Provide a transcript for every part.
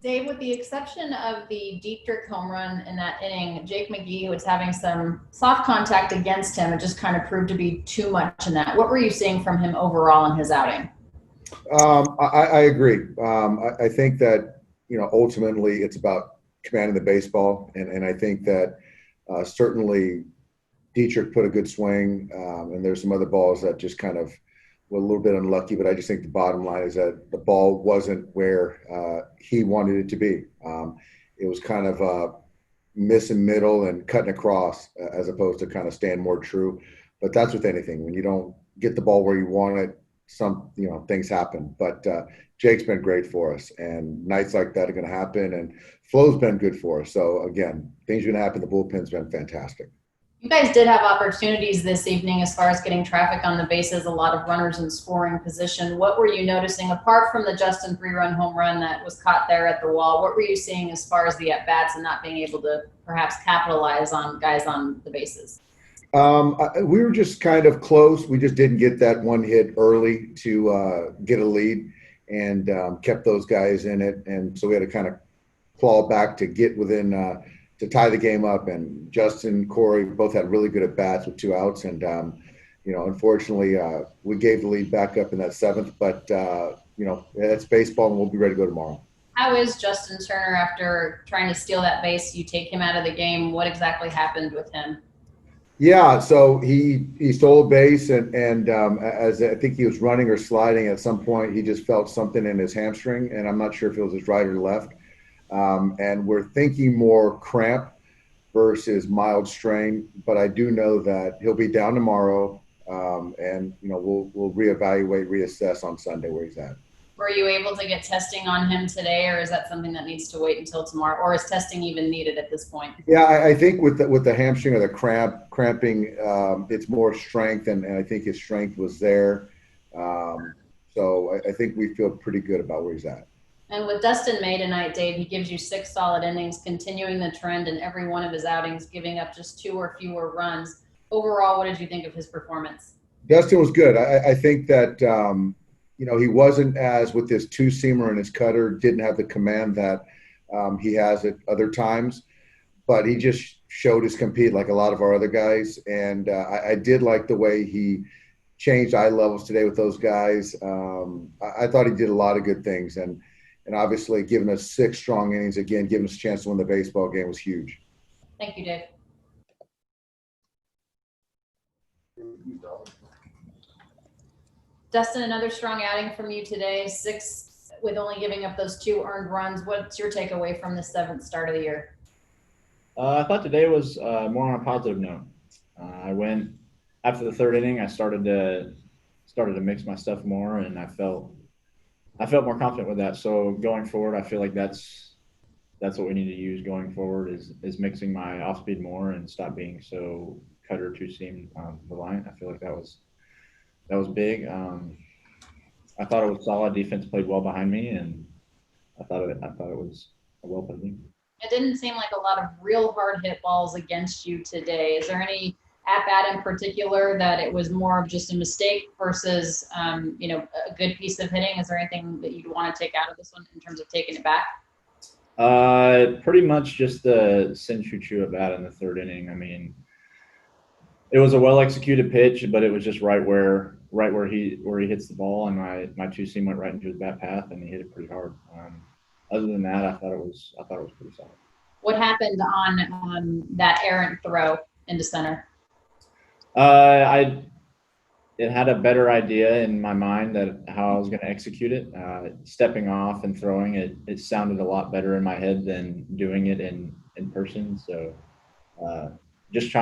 Dave, with the exception of the Dietrich home run in that inning, Jake McGee was having some soft contact against him. It just kind of proved to be too much in that. What were you seeing from him overall in his outing? I agree. I think that, ultimately it's about commanding the baseball. And I think that certainly Dietrich put a good swing, and there's some other balls that just kind of were a little bit unlucky. But I just think the bottom line is that the ball wasn't where he wanted it to be. It was kind of missing middle and cutting across as opposed to kind of staying more true. But that's with anything. When you don't get the ball where you want it, things happen. But Jake's been great for us, and nights like that are going to happen. And Flo's been good for us. So again, things are going to happen. The bullpen's been fantastic. You guys did have opportunities this evening as far as getting traffic on the bases, a lot of runners in scoring position. What were you noticing, apart from the Justin 3-run home run that was caught there at the wall? What were you seeing as far as the at-bats and not being able to perhaps capitalize on guys on the bases? We were just kind of close. We just didn't get that one hit early to get a lead, and kept those guys in it. And so we had to kind of claw back to get within to tie the game up. And Justin, Corey both had really good at bats with 2 outs. And, unfortunately, we gave the lead back up in that 7th. But, it's baseball, and we'll be ready to go tomorrow. How is Justin Turner after trying to steal that base? You take him out of the game. What exactly happened with him? Yeah, so he stole a base, and as I think he was running or sliding at some point, he just felt something in his hamstring, and I'm not sure if it was his right or left. And we're thinking more cramp versus mild strain, but I do know that he'll be down tomorrow, and we'll reevaluate, reassess on Sunday where he's at. Were you able to get testing on him today, or is that something that needs to wait until tomorrow, or is testing even needed at this point? Yeah, I think with the hamstring or the cramping, it's more strength, and I think his strength was there. So I think we feel pretty good about where he's at. And with Dustin May tonight, Dave, he gives you 6 solid innings, continuing the trend in every one of his outings, giving up just 2 or fewer runs. Overall, what did you think of his performance? Dustin was good. I think that he wasn't as with his 2-seamer and his cutter, didn't have the command that he has at other times, but he just showed his compete like a lot of our other guys. And I did like the way he changed eye levels today with those guys. I thought he did a lot of good things, and obviously giving us 6 strong innings, again, giving us a chance to win the baseball game was huge. Thank you, Dave. Dustin, another strong outing from you today, 6 with only giving up those 2 earned runs. What's your takeaway from the 7th start of the year? I thought today was more on a positive note. I went after the 3rd inning. I started to mix my stuff more, and I felt more confident with that. So going forward, I feel like that's what we need to use going forward is mixing my off speed more and stop being so cutter 2-seam reliant. I feel like that was big. I thought it was solid. Defense played well behind me, and I thought it was a well played game. It didn't seem like a lot of real hard hit balls against you today. Is there any at bat in particular that it was more of just a mistake versus a good piece of hitting? Is there anything that you'd want to take out of this one in terms of taking it back? Pretty much just the Sin Choo at bat in the 3rd inning. I mean, it was a well executed pitch, but it was just right where he hits the ball, and my 2-seam went right into his bat path, and he hit it pretty hard. Other than that, I thought it was pretty solid. What happened on that errant throw into center? I had a better idea in my mind that how I was going to execute it. Stepping off and throwing it sounded a lot better in my head than doing it in person. So I just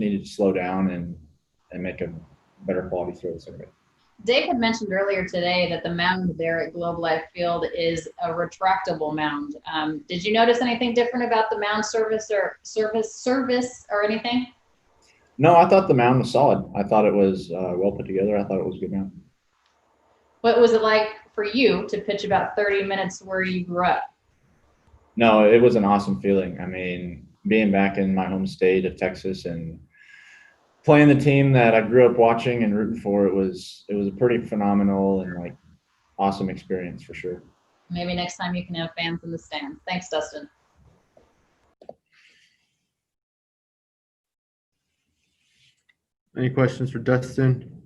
needed to slow down and make a better quality throw this way. Dave had mentioned earlier today that the mound there at Globe Life Field is a retractable mound. Did you notice anything different about the mound service or anything? No, I thought the mound was solid. I thought it was well put together. I thought it was a good mound. What was it like for you to pitch about 30 minutes where you grew up? No, it was an awesome feeling. I mean, being back in my home state of Texas and playing the team that I grew up watching and rooting for, it was a pretty phenomenal and awesome experience for sure. Maybe next time you can have fans in the stands. Thanks, Dustin. Any questions for Dustin?